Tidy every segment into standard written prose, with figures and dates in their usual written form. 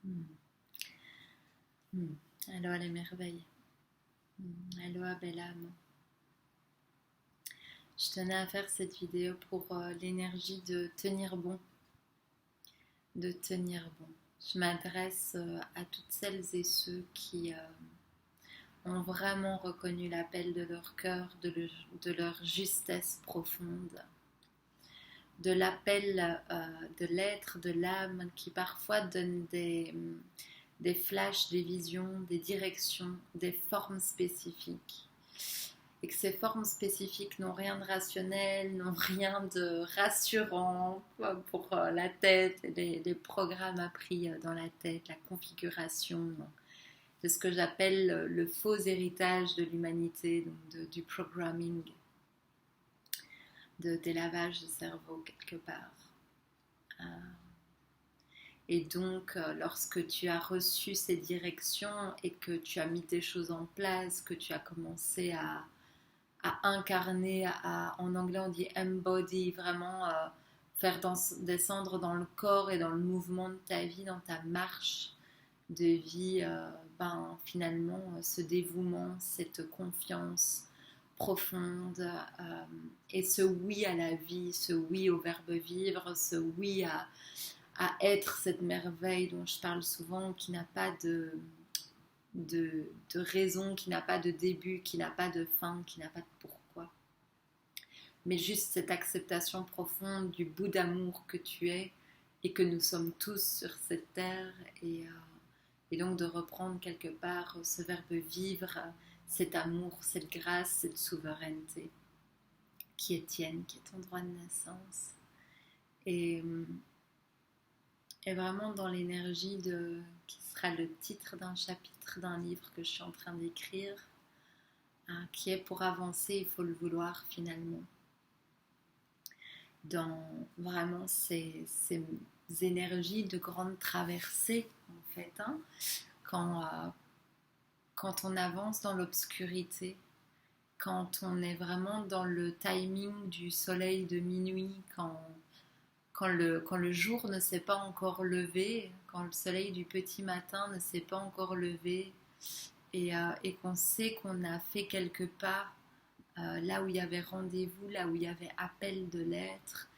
Mm. Mm. Aloha les merveilles. Aloha belle âme. Je tenais à faire cette vidéo pour l'énergie de tenir bon, de tenir bon. Je m'adresse à toutes celles et ceux qui ont vraiment reconnu l'appel de leur cœur, de leur justesse profonde, de l'appel de l'être, de l'âme qui parfois donne des flashs, des visions, des directions, des formes spécifiques. Et que ces formes spécifiques n'ont rien de rationnel, n'ont rien de rassurant pour la tête, les programmes appris dans la tête, la configuration de ce que j'appelle le faux héritage de l'humanité, donc du programming, des lavages de cerveau quelque part. Euh, Et donc, lorsque tu as reçu ces directions et que tu as mis des choses en place, que tu as commencé à incarner, en anglais on dit embody, vraiment faire descendre dans le corps et dans le mouvement de ta vie, dans ta marche de vie, finalement, ce dévouement, cette confiance profonde et ce oui à la vie, ce oui au verbe vivre, ce oui à être cette merveille dont je parle souvent, qui n'a pas de raison, qui n'a pas de début, qui n'a pas de fin, qui n'a pas de pourquoi. Mais juste cette acceptation profonde du bout d'amour que tu es et que nous sommes tous sur cette terre et donc de reprendre quelque part ce verbe vivre, cet amour, cette grâce, cette souveraineté qui est tienne, qui est ton droit de naissance. Et, et vraiment dans l'énergie qui sera le titre d'un chapitre d'un livre que je suis en train d'écrire, hein, qui est pour avancer, il faut le vouloir finalement. Dans vraiment ces énergies de grande traversée en fait, hein, quand, quand on avance dans l'obscurité, quand on est vraiment dans le timing du soleil de minuit, quand le jour ne s'est pas encore levé, quand le soleil du petit matin ne s'est pas encore levé, et qu'on sait qu'on a fait quelques pas là où il y avait rendez-vous, là où il y avait appel de l'être,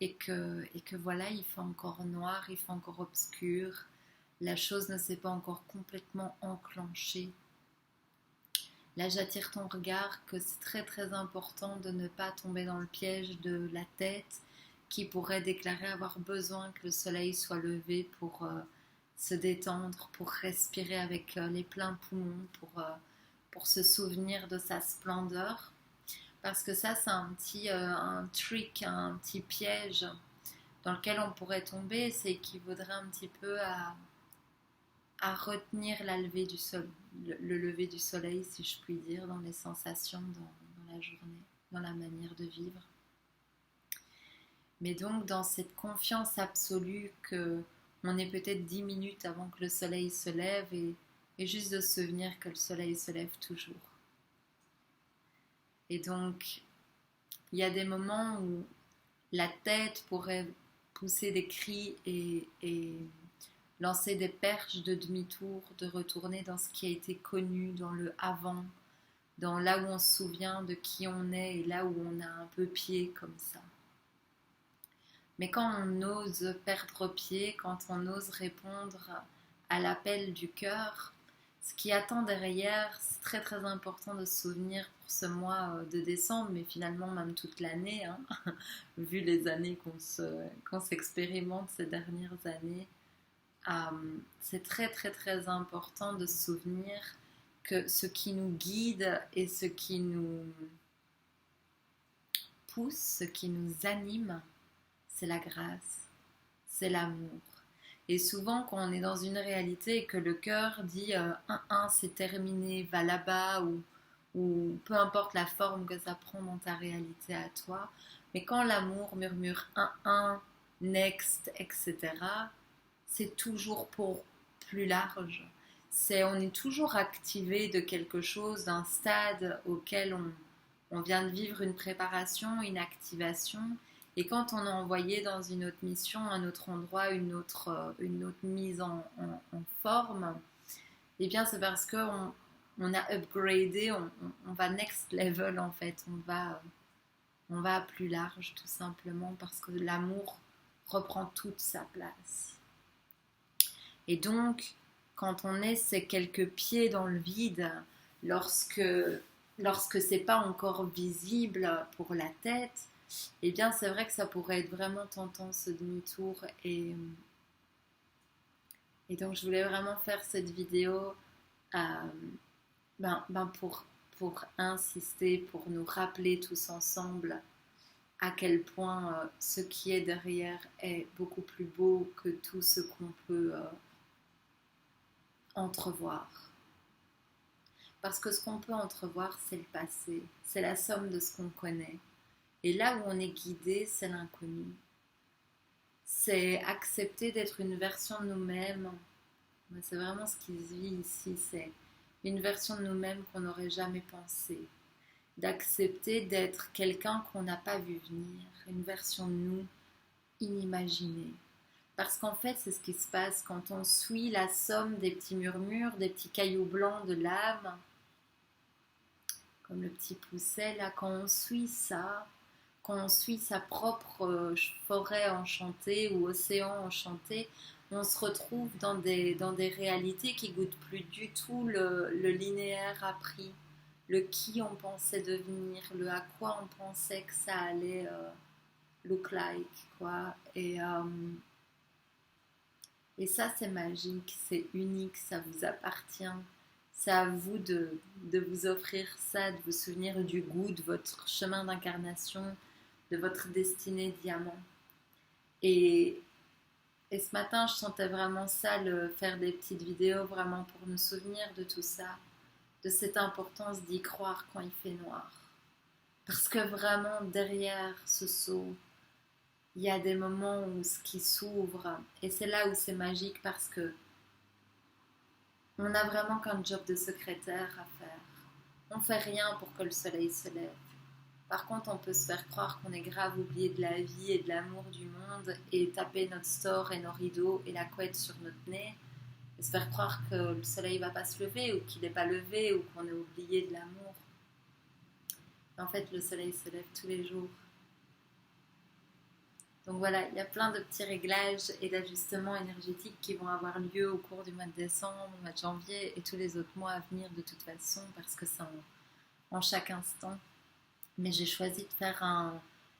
et que voilà, il fait encore noir, il fait encore obscur, la chose ne s'est pas encore complètement enclenchée. Là, j'attire ton regard que c'est très très important de ne pas tomber dans le piège de la tête qui pourrait déclarer avoir besoin que le soleil soit levé pour se détendre, pour respirer avec les pleins poumons, pour se souvenir de sa splendeur. Parce que ça, c'est un trick, un petit piège dans lequel on pourrait tomber, c'est qu'il vaudrait un petit peu à retenir le lever du soleil, si je puis dire, dans les sensations, dans la journée, dans la manière de vivre. Mais donc dans cette confiance absolue que on est peut-être 10 minutes avant que le soleil se lève et juste de se souvenir que le soleil se lève toujours. Et donc il y a des moments où la tête pourrait pousser des cris et lancer des perches de demi-tour, de retourner dans ce qui a été connu, dans le avant, dans là où on se souvient de qui on est et là où on a un peu pied comme ça. Mais quand on ose perdre pied, quand on ose répondre à l'appel du cœur, ce qui attend derrière, c'est très très important de se souvenir pour ce mois de décembre, mais finalement même toute l'année, hein, vu les années qu'on s'expérimente ces dernières années. C'est très très très important de se souvenir que ce qui nous guide et ce qui nous pousse, ce qui nous anime, c'est la grâce, c'est l'amour. Et souvent, quand on est dans une réalité et que le cœur dit 1-1, c'est terminé, va là-bas, ou peu importe la forme que ça prend dans ta réalité à toi, mais quand l'amour murmure 1-1, next, etc., c'est toujours pour plus large. On est toujours activé de quelque chose, d'un stade auquel on vient de vivre une préparation, une activation, Et quand on est envoyé dans une autre mission, un autre endroit, une autre mise en forme, eh bien c'est parce qu'on on a upgradé, on va next level en fait, on va plus large tout simplement parce que l'amour reprend toute sa place. Et donc, quand on est ces quelques pieds dans le vide, lorsque c'est pas encore visible pour la tête, eh bien c'est vrai que ça pourrait être vraiment tentant ce demi-tour et donc je voulais vraiment faire cette vidéo euh, pour insister, pour nous rappeler tous ensemble à quel point ce qui est derrière est beaucoup plus beau que tout ce qu'on peut entrevoir. Parce que ce qu'on peut entrevoir, c'est le passé, c'est la somme de ce qu'on connaît. Et là où on est guidé, c'est l'inconnu. C'est accepter d'être une version de nous-mêmes. C'est vraiment ce qui se vit ici, c'est une version de nous-mêmes qu'on n'aurait jamais pensé. D'accepter d'être quelqu'un qu'on n'a pas vu venir, une version de nous inimaginée. Parce qu'en fait, c'est ce qui se passe quand on suit la somme des petits murmures, des petits cailloux blancs de l'âme, comme le petit pousset, là, quand on suit ça, quand on suit sa propre forêt enchantée ou océan enchanté, on se retrouve dans des réalités qui goûtent plus du tout le linéaire appris, le qui on pensait devenir, le à quoi on pensait que ça allait look like, quoi. Et ça, c'est magique, c'est unique, ça vous appartient. C'est à vous de vous offrir ça, de vous souvenir du goût de votre chemin d'incarnation, de votre destinée diamant. Et ce matin, je sentais vraiment ça, faire des petites vidéos vraiment pour nous souvenir de tout ça, de cette importance d'y croire quand il fait noir. Parce que vraiment, derrière ce saut, il y a des moments où ce qui s'ouvre, et c'est là où c'est magique parce que on n'a vraiment qu'un job de secrétaire à faire. On fait rien pour que le soleil se lève. Par contre, on peut se faire croire qu'on est grave oublié de la vie et de l'amour du monde et taper notre store et nos rideaux et la couette sur notre nez et se faire croire que le soleil va pas se lever ou qu'il n'est pas levé ou qu'on est oublié de l'amour. En fait, le soleil se lève tous les jours. Donc voilà, il y a plein de petits réglages et d'ajustements énergétiques qui vont avoir lieu au cours du mois de décembre, du mois de janvier et tous les autres mois à venir de toute façon parce que c'est en chaque instant. Mais j'ai choisi de faire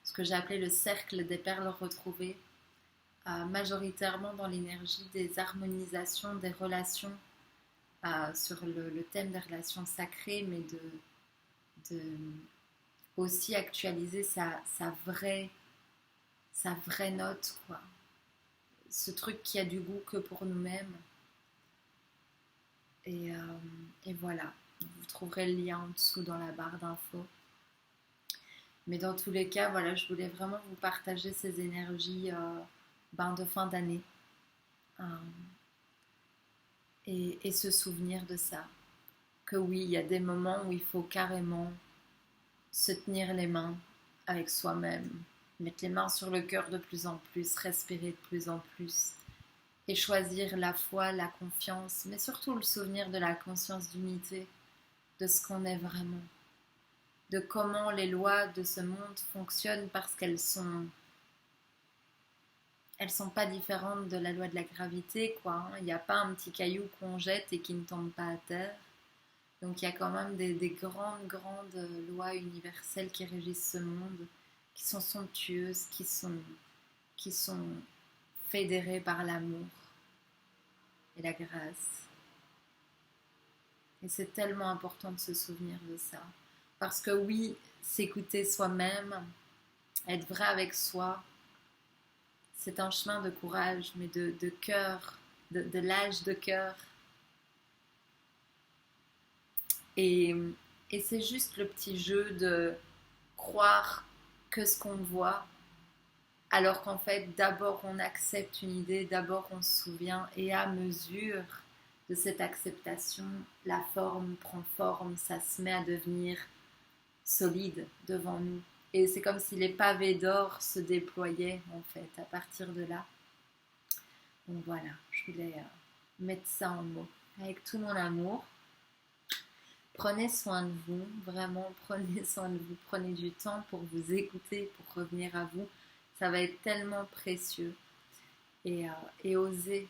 ce que j'ai appelé le cercle des perles retrouvées, majoritairement dans l'énergie des harmonisations, des relations, sur le thème des relations sacrées, mais de aussi actualiser sa vraie note, quoi. Ce truc qui a du goût que pour nous-mêmes. Et voilà, vous trouverez le lien en dessous dans la barre d'infos. Mais dans tous les cas, voilà, je voulais vraiment vous partager ces énergies de fin d'année. Et se souvenir de ça. Que oui, il y a des moments où il faut carrément se tenir les mains avec soi-même, mettre les mains sur le cœur de plus en plus, respirer de plus en plus et choisir la foi, la confiance, mais surtout le souvenir de la conscience d'unité, de ce qu'on est vraiment, de comment les lois de ce monde fonctionnent parce qu'elles sont pas différentes de la loi de la gravité, quoi. Il n'y a pas un petit caillou qu'on jette et qui ne tombe pas à terre. Donc il y a quand même des grandes lois universelles qui régissent ce monde, qui sont somptueuses, qui sont fédérées par l'amour et la grâce. Et c'est tellement important de se souvenir de ça. Parce que oui, s'écouter soi-même, être vrai avec soi, c'est un chemin de courage, mais de cœur, de l'âge de cœur. Et c'est juste le petit jeu de croire que ce qu'on voit, alors qu'en fait, d'abord on accepte une idée, d'abord on se souvient, et à mesure de cette acceptation, la forme prend forme, ça se met à devenir solide devant nous. Et c'est comme si les pavés d'or se déployaient en fait à partir de là. Donc voilà, je voulais mettre ça en mots. Avec tout mon amour, prenez soin de vous, vraiment prenez soin de vous, prenez du temps pour vous écouter, pour revenir à vous. Ça va être tellement précieux. Et osez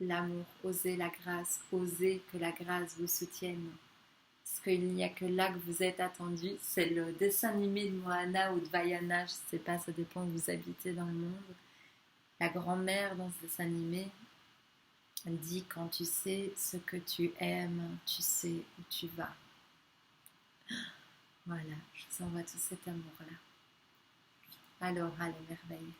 l'amour, osez la grâce, osez que la grâce vous soutienne. Parce qu'il n'y a que là que vous êtes attendu. C'est le dessin animé de Moana ou de Vaiana, je ne sais pas, ça dépend où vous habitez dans le monde. La grand-mère dans ce dessin animé, elle dit quand tu sais ce que tu aimes, tu sais où tu vas. Voilà, je vous envoie tout cet amour-là. Alors, allez, merveille.